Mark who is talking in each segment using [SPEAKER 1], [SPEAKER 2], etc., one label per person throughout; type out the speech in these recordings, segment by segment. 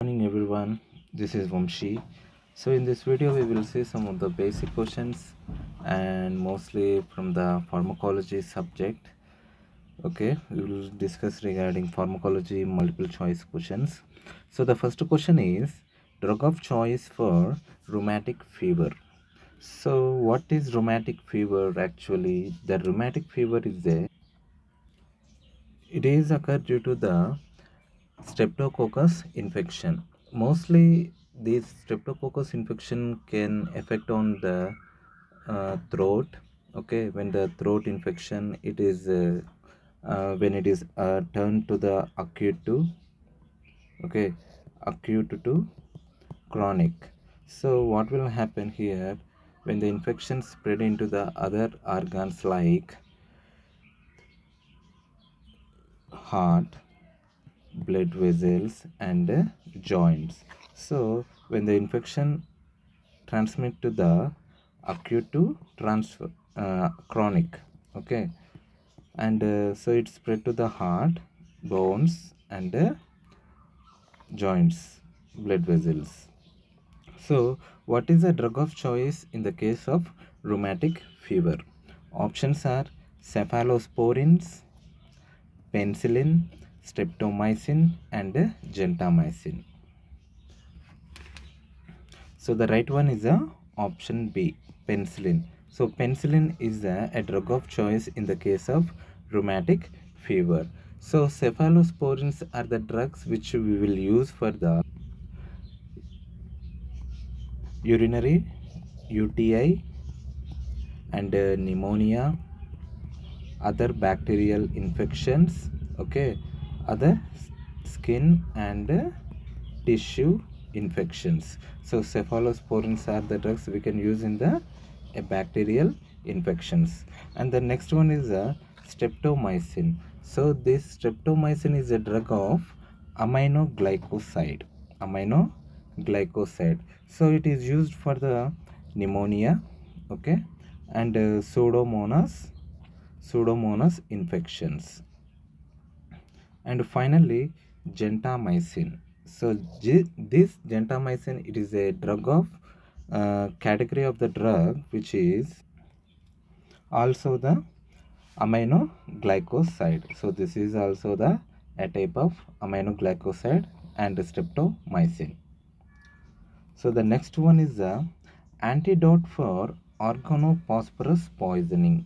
[SPEAKER 1] Morning everyone, this is Vamshi. So in this video we will see some of the basic questions and mostly from the pharmacology subject. Okay, we will discuss regarding pharmacology multiple choice questions. So the first question is drug of choice for rheumatic fever. So what is rheumatic fever actually? The rheumatic fever it is occurred due to the Streptococcus infection. Mostly, this Streptococcus infection can affect on the throat. Okay, when the throat infection, it is when it is turned to the acute to acute to chronic. So what will happen here when the infection spread into the other organs like heart, blood vessels and joints? So when the infection transmit to the acute to transfer chronic, okay, and so it spread to the heart, bones and joints, blood vessels. So what is the drug of choice in the case of rheumatic fever? Options are cephalosporins, penicillin, streptomycin and gentamicin. So the right one is option B, penicillin. So penicillin is a drug of choice in the case of rheumatic fever. So cephalosporins are the drugs which we will use for the urinary UTI and pneumonia, other bacterial infections, okay, other skin and tissue infections. So cephalosporins are the drugs we can use in the bacterial infections. And the next one is streptomycin. So this streptomycin is a drug of aminoglycoside. Aminoglycoside. So it is used for the pneumonia, okay, and pseudomonas infections. And finally gentamicin. So this gentamicin, it is a drug of category of the drug which is also the aminoglycoside. So this is also the a type of aminoglycoside and streptomycin. So the next one is the antidote for organophosphorus poisoning.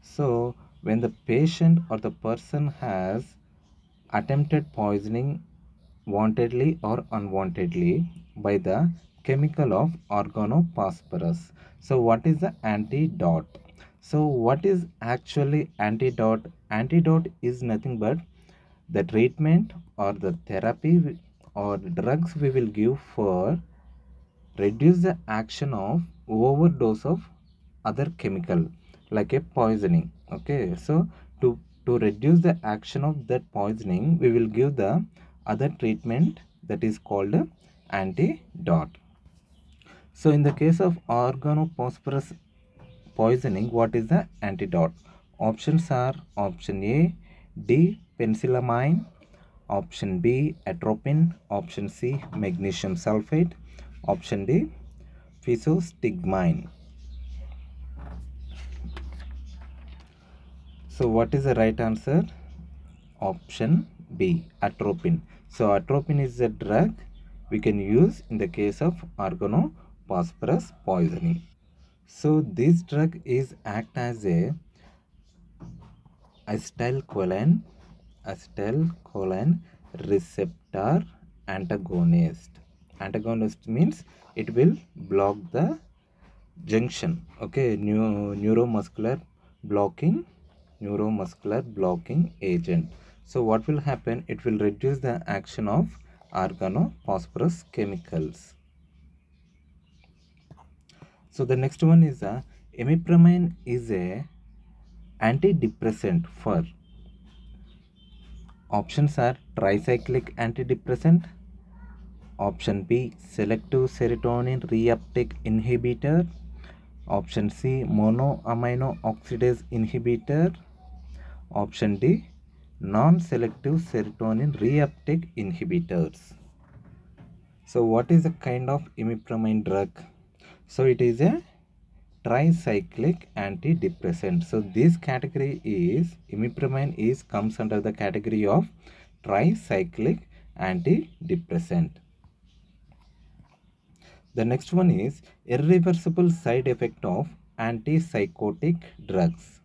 [SPEAKER 1] So when the patient or the person has attempted poisoning wantedly or unwantedly by the chemical of organophosphorus. So what is the antidote? So what is actually antidote? Antidote is nothing but the treatment or the therapy or drugs we will give for reduce the action of overdose of other chemical like a poisoning. Okay, so to reduce the action of that poisoning, we will give the other treatment that is called antidote. So in the case of organophosphorus poisoning, what is the antidote? Options are option A D penicillamine, option B atropine, option C magnesium sulfate, option D physostigmine. So what is the right answer? Option B, atropine. So atropine is a drug we can use in the case of organophosphorus poisoning. So this drug is act as a acetylcholine receptor antagonist. Antagonist means it will block the junction. Okay, blocking neuromuscular blocking agent. So what will happen? It will reduce the action of organophosphorus chemicals. So the next one is imipramine is a antidepressant for. Options are tricyclic antidepressant, option B selective serotonin reuptake inhibitor, option C monoamino oxidase inhibitor, option D non-selective serotonin reuptake inhibitors. So what is a kind of imipramine drug? So it is a tricyclic antidepressant. So this category is imipramine is comes under the category of tricyclic antidepressant. The next one is irreversible side effect of antipsychotic drugs.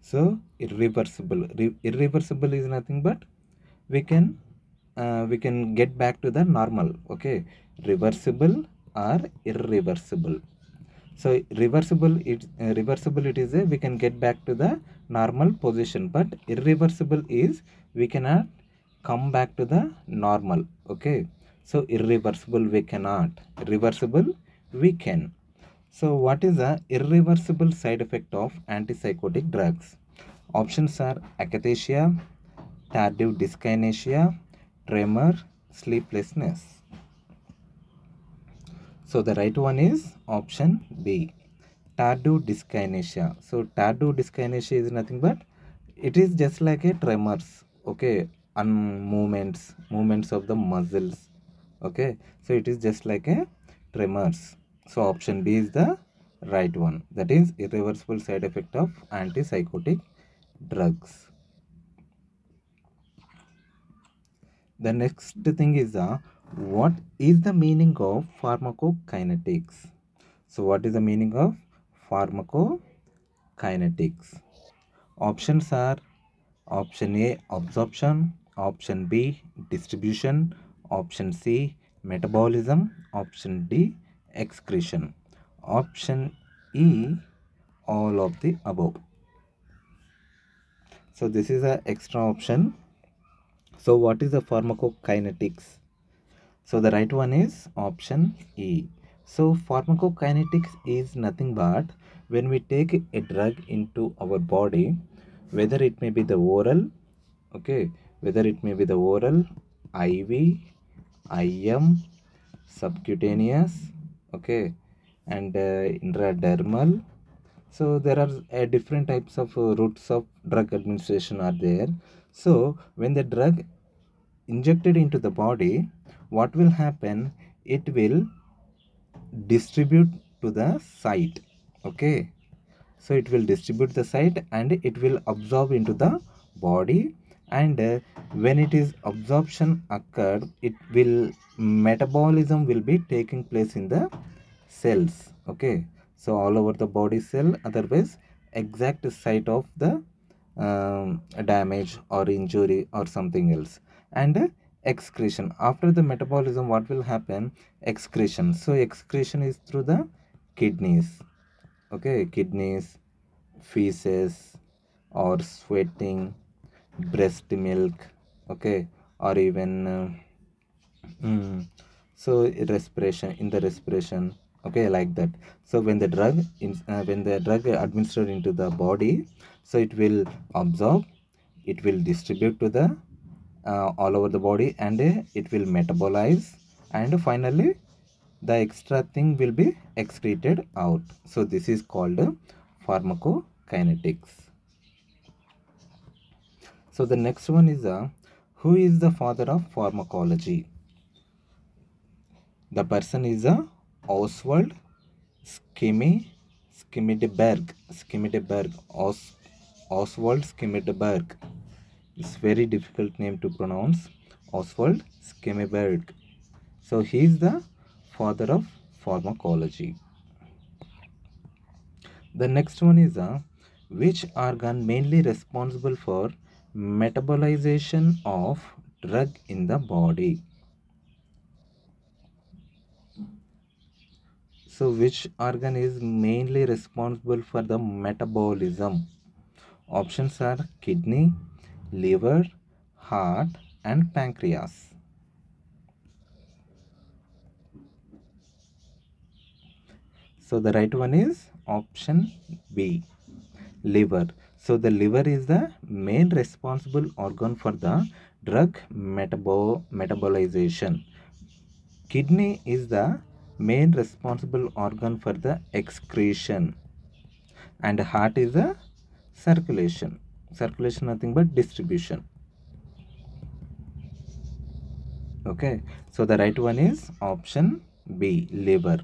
[SPEAKER 1] So irreversible is nothing but we can get back to the normal. Okay, reversible or irreversible. So reversible it is a we can get back to the normal position, but irreversible is we cannot come back to the normal. Okay, so irreversible we cannot, reversible we can. So what is the irreversible side effect of antipsychotic drugs? Options are akathisia, tardive dyskinesia, tremor, sleeplessness. So the right one is option B, tardive dyskinesia. So tardive dyskinesia is nothing but it is just like a tremors. Okay, movements of the muscles. Okay, so it is just like a tremors. So option B is the right one. That is irreversible side effect of antipsychotic drugs. The next thing is what is the meaning of pharmacokinetics? So what is the meaning of pharmacokinetics? Options are option A absorption, option B distribution, option C metabolism, option D excretion, option E all of the above. So this is an extra option. So what is the pharmacokinetics? So the right one is option E. So pharmacokinetics is nothing but when we take a drug into our body, whether it may be the oral, okay, whether it may be the oral, IV, IM, subcutaneous, okay, and intradermal. So there are different types of routes of drug administration are there. So when the drug injected into the body, what will happen? It will distribute to the site. Okay, so it will distribute the site and it will absorb into the body, and when it is absorption occurred, it will metabolism will be taking place in the cells. Okay, so all over the body cell, otherwise exact site of the damage or injury or something else. And excretion, after the metabolism what will happen? Excretion. So excretion is through the kidneys. Okay, kidneys, feces, or sweating, breast milk, okay, or even so respiration, in the respiration, okay, like that. So when the drug administered into the body, so it will absorb, it will distribute to the all over the body, and it will metabolize, and finally the extra thing will be excreted out. So this is called pharmacokinetics. So the next one is who is the father of pharmacology? The person is Oswald Schmidberg. Oswald Schmidberg. It's very difficult name to pronounce. Oswald Schmidberg. So he is the father of pharmacology. The next one is which organ mainly responsible for metabolization of drug in the body? So which organ is mainly responsible for the metabolism? Options are kidney, liver, heart, and pancreas. So the right one is option B, liver. So the liver is the main responsible organ for the drug metabolization. Kidney is the main responsible organ for the excretion, and heart is the circulation nothing but distribution. Okay, so the right one is option B, liver.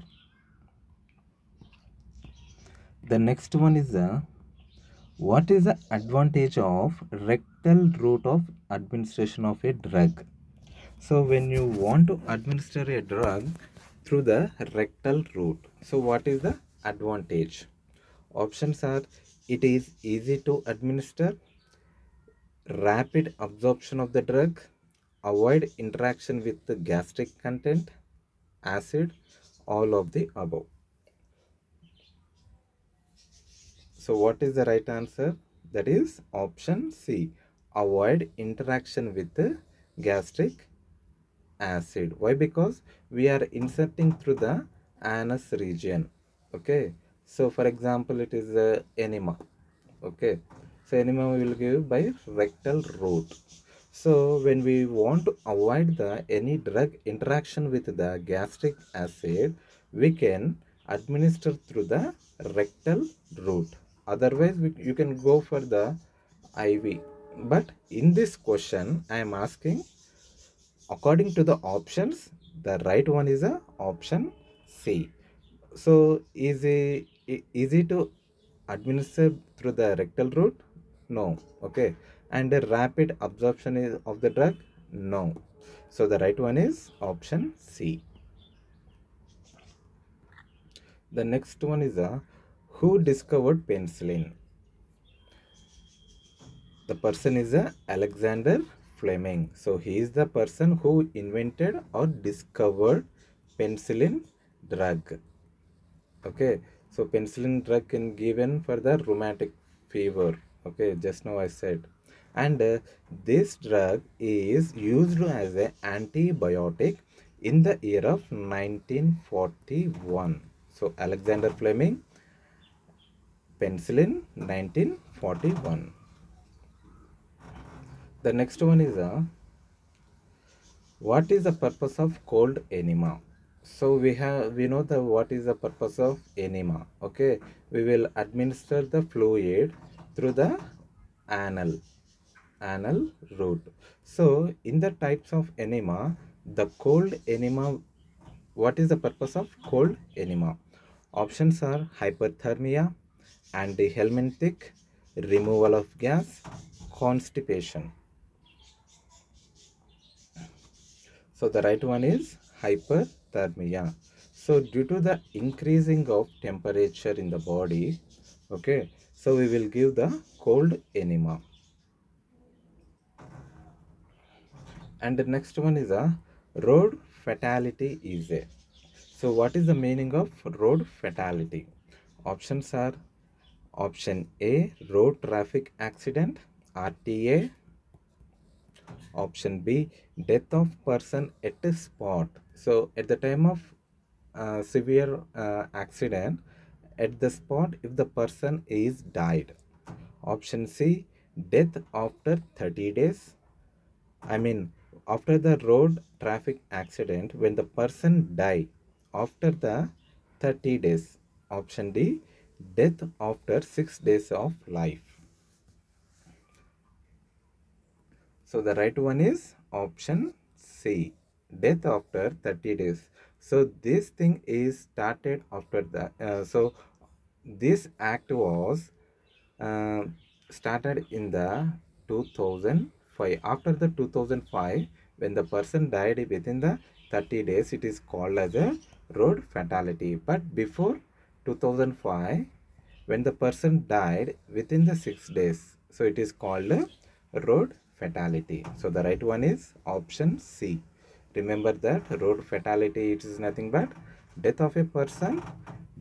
[SPEAKER 1] The next one is what is the advantage of rectal route of administration of a drug? So when you want to administer a drug through the rectal route, so what is the advantage? Options are: it is easy to administer, rapid absorption of the drug, avoid interaction with the gastric content, acid, all of the above. So what is the right answer? That is option C. Avoid interaction with the gastric acid. Why? Because we are inserting through the anus region. Okay. So for example, it is enema. Okay. So enema we will give by rectal route. So when we want to avoid the any drug interaction with the gastric acid, we can administer through the rectal route. Otherwise, you can go for the IV. But in this question, I am asking according to the options, the right one is a option C. So is it to administer through the rectal route? No. Okay. And the rapid absorption is of the drug? No. So the right one is option C. The next one is who discovered penicillin? The person is Alexander Fleming. So he is the person who invented or discovered penicillin drug. Okay, so penicillin drug can given for the rheumatic fever. Okay, just now I said, and this drug is used as an antibiotic in the year of 1941. So Alexander Fleming, penicillin, 1941. The next one is what is the purpose of cold enema? So we know the what is the purpose of enema. Okay, we will administer the fluid through the anal route. So in the types of enema, the cold enema, what is the purpose of cold enema? Options are hyperthermia, antihelminthic, removal of gas, constipation. So the right one is hyperthermia. So due to the increasing of temperature in the body, okay, so we will give the cold enema. And the next one is a road fatality is a. So what is the meaning of road fatality? Options are option A, road traffic accident, RTA. Option B, death of person at a spot. So at the time of severe accident, at the spot if the person is died. Option C, death after 30 days. I mean after the road traffic accident when the person die after the 30 days. Option D, death after 6 days of life. So the right one is option C, death after 30 days. So this thing is started after that. So this act was uh, started in the 2005. After the 2005, when the person died within the 30 days, it is called as a road fatality. But before 2005, when the person died within the 6 days, so it is called a road fatality. So the right one is option C. Remember that road fatality, it is nothing but death of a person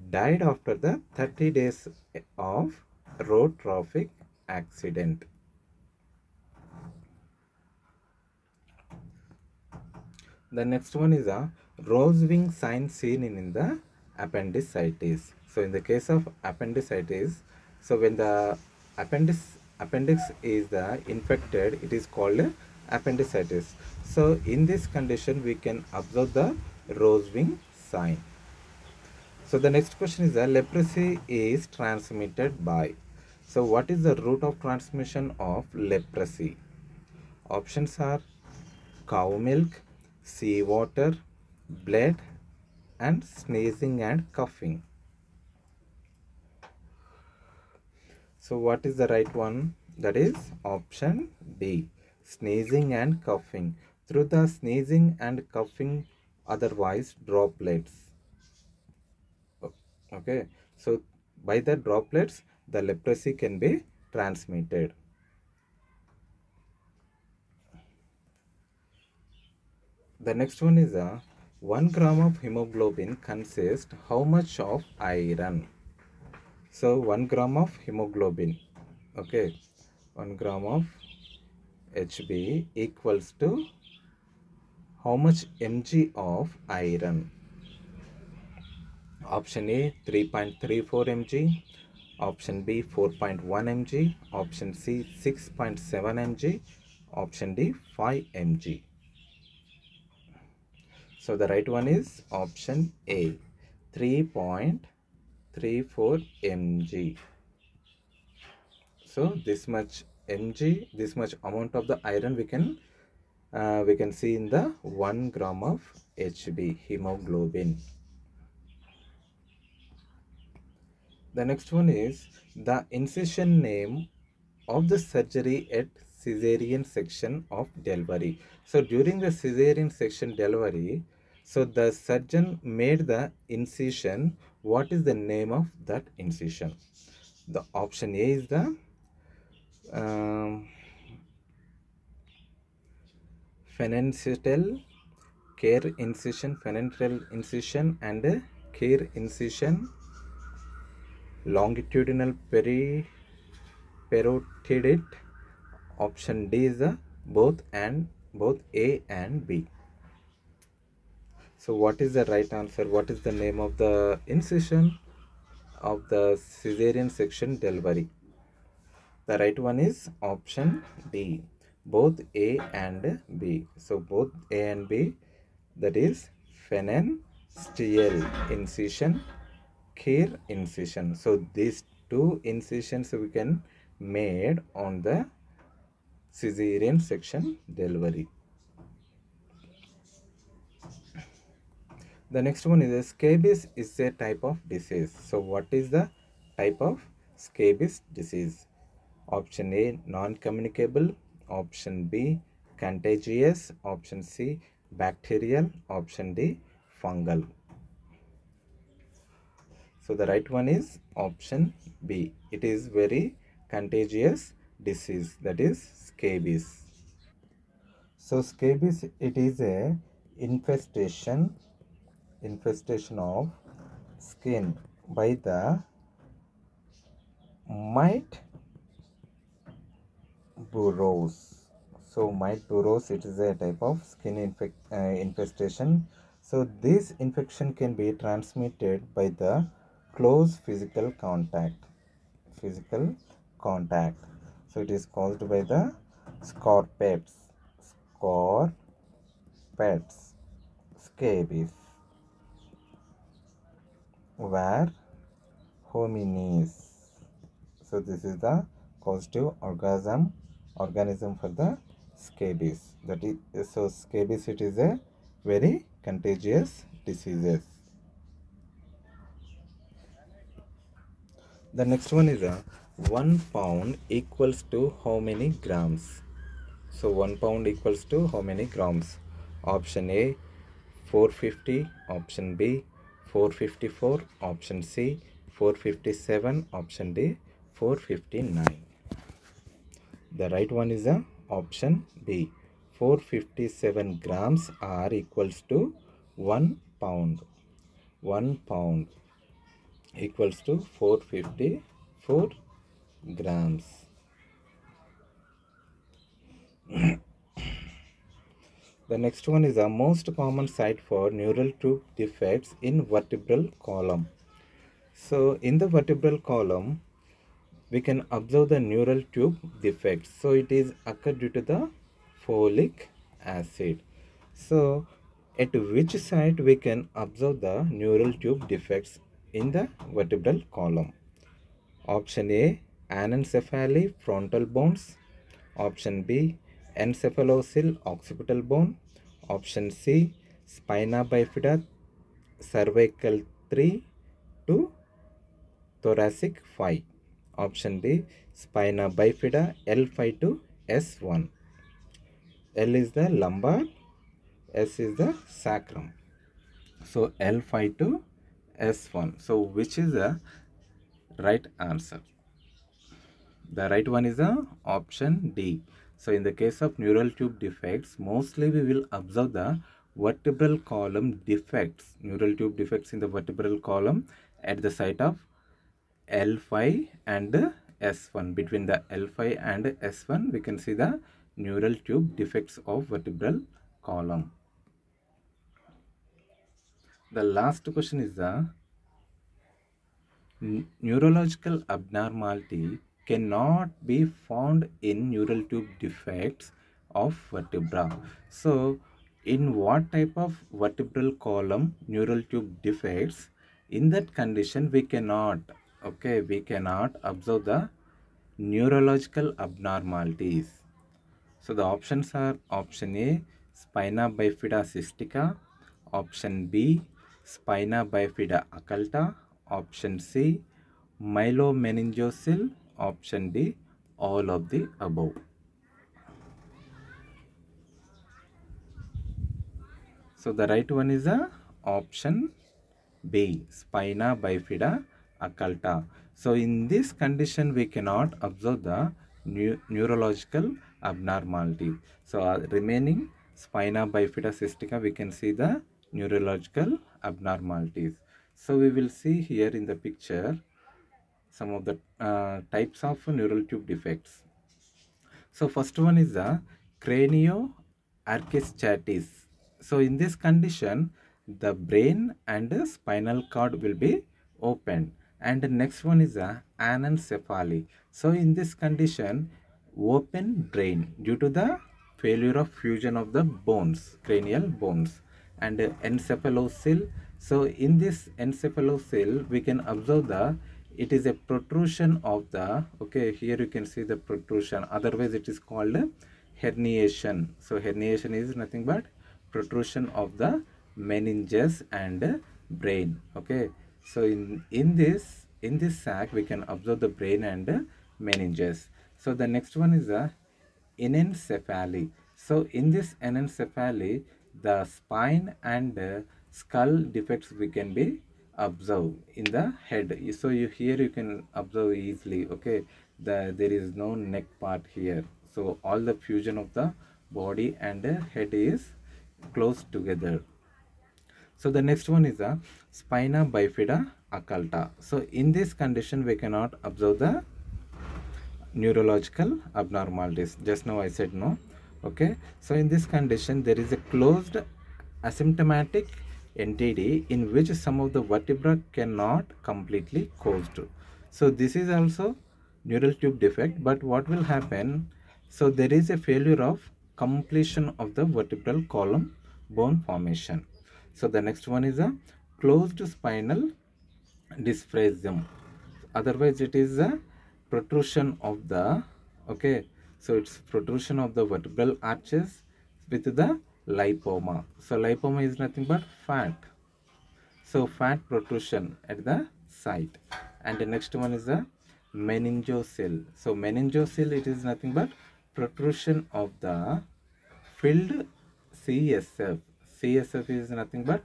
[SPEAKER 1] died after the 30 days of road traffic accident. The next one is a rose wing sign seen in the appendicitis. So in the case of appendicitis, so when the appendix is infected, it is called appendicitis. So in this condition, we can observe the rose wing sign. So the next question is leprosy is transmitted by. So what is the route of transmission of leprosy? Options are cow milk, seawater, blood, and sneezing and coughing. So what is the right one? That is option D, sneezing and coughing. Through the sneezing and coughing, otherwise droplets. Okay, so by the droplets, the leprosy can be transmitted. The next one is 1 gram of hemoglobin consists how much of iron? So 1 gram of hemoglobin, okay, 1 gram of Hb equals to how much mg of iron? Option A 3.34 mg, option B 4.1 mg, option C 6.7 mg, option D 5 mg. So the right one is option A, 3.34 mg. So this much mg, this much amount of the iron we can see in the 1 gram of Hb hemoglobin. The next one is the incision name of the surgery at cesarean section of delivery. So during the cesarean section delivery, so the surgeon made the incision. What is the name of that incision? The option A is the phalangeal care incision, phalangeal incision, and care incision, longitudinal parotid. Option D is the both A and B. So what is the right answer? What is the name of the incision of the cesarean section delivery? The right one is option D, both A and B. So both A and B, that is phalangeal incision, care incision. So these two incisions we can made on the cesarean section delivery. The next one is scabies is a type of disease. So what is the type of scabies disease? Option A, non-communicable. Option B, contagious. Option C, bacterial. Option D, fungal. So the right one is option B. It is very contagious disease, that is scabies. So scabies, it is a infestation of skin by the mite burrows. So mite burrows, it is a type of skin infestation. So this infection can be transmitted by the close physical contact. So it is caused by the scorpets. Scabies. Where hominis. So this is the causative organism for the scabies. That is, so scabies, it is a very contagious diseases. The next one is 1 pound equals to how many grams? So 1 pound equals to how many grams? Option A 450, option B 454, option C 457, option D 459. The right one is option B. 457 grams are equals to 1 pound. 1 pound equals to 454 grams. The next one is the most common site for neural tube defects in vertebral column. So in the vertebral column, we can observe the neural tube defects. So it is occurred due to the folic acid. So at which site we can observe the neural tube defects in the vertebral column? Option A, anencephaly frontal bones. Option B, encephalocele occipital bone. Option C, spina bifida cervical 3 to thoracic 5. Option D, spina bifida L5 to S1. L is the lumbar, S is the sacrum. So L5 to S1. So which is the right answer? The right one is the option D. So in the case of neural tube defects, mostly we will observe the vertebral column defects, neural tube defects in the vertebral column at the site of L5 and S1. Between the L5 and S1, we can see the neural tube defects of vertebral column. The last question is the neurological abnormality cannot be found in neural tube defects of vertebra. So, in what type of vertebral column neural tube defects? In that condition, we cannot observe the neurological abnormalities. So the options are option A, spina bifida cystica, option B, spina bifida occulta, option C, myelomeningocele, option D, all of the above. So the right one is the option B, spina bifida occulta. So in this condition, we cannot observe the neurological abnormality. So remaining spina bifida cystica, we can see the neurological abnormalities. So we will see here in the picture some of the types of neural tube defects. So first one is the cranioarchystatis. So in this condition, the brain and the spinal cord will be opened. And the next one is the anencephaly. So in this condition, open brain due to the failure of fusion of the bones, cranial bones. And encephalocele. So in this encephalocele, we can observe the it is a protrusion of the, okay, here you can see the protrusion, otherwise it is called herniation. So herniation is nothing but protrusion of the meninges and brain. Okay, so in this sac we can observe the brain and meninges. So the next one is the anencephaly. So in this anencephaly, the spine and skull defects we can be observe in the head. So here you can observe easily, okay, there is no neck part here. So all the fusion of the body and head is close together. So the next one is the spina bifida occulta. So in this condition we cannot observe the neurological abnormalities. Just now I said no. Okay, so in this condition there is a closed asymptomatic entity in which some of the vertebra cannot completely closed. So this is also neural tube defect, but what will happen? So there is a failure of completion of the vertebral column bone formation. So the next one is a closed spinal dysplasia. Otherwise it is a protrusion of the, okay, so it's protrusion of the vertebral arches with the lipoma. So lipoma is nothing but fat. So fat protrusion at the site. And the next one is the meningocele. So meningocele, it is nothing but protrusion of the filled CSF. CSF is nothing but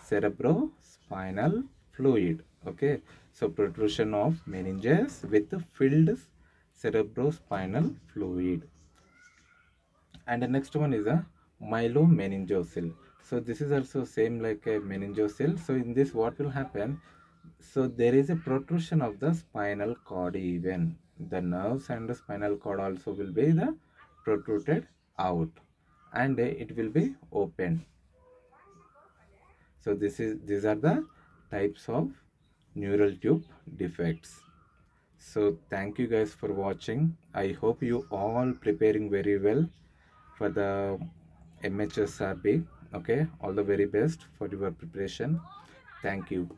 [SPEAKER 1] cerebrospinal fluid. Okay, so protrusion of meninges with the filled cerebrospinal fluid. And the next one is a myelomeningocele. So this is also same like a meningocele. So in this what will happen? So there is a protrusion of the spinal cord even. The nerves and the spinal cord also will be the protruded out and it will be open. So these are the types of neural tube defects. So thank you guys for watching. I hope you all preparing very well for the MHSRB. Okay, all the very best for your preparation. Thank you.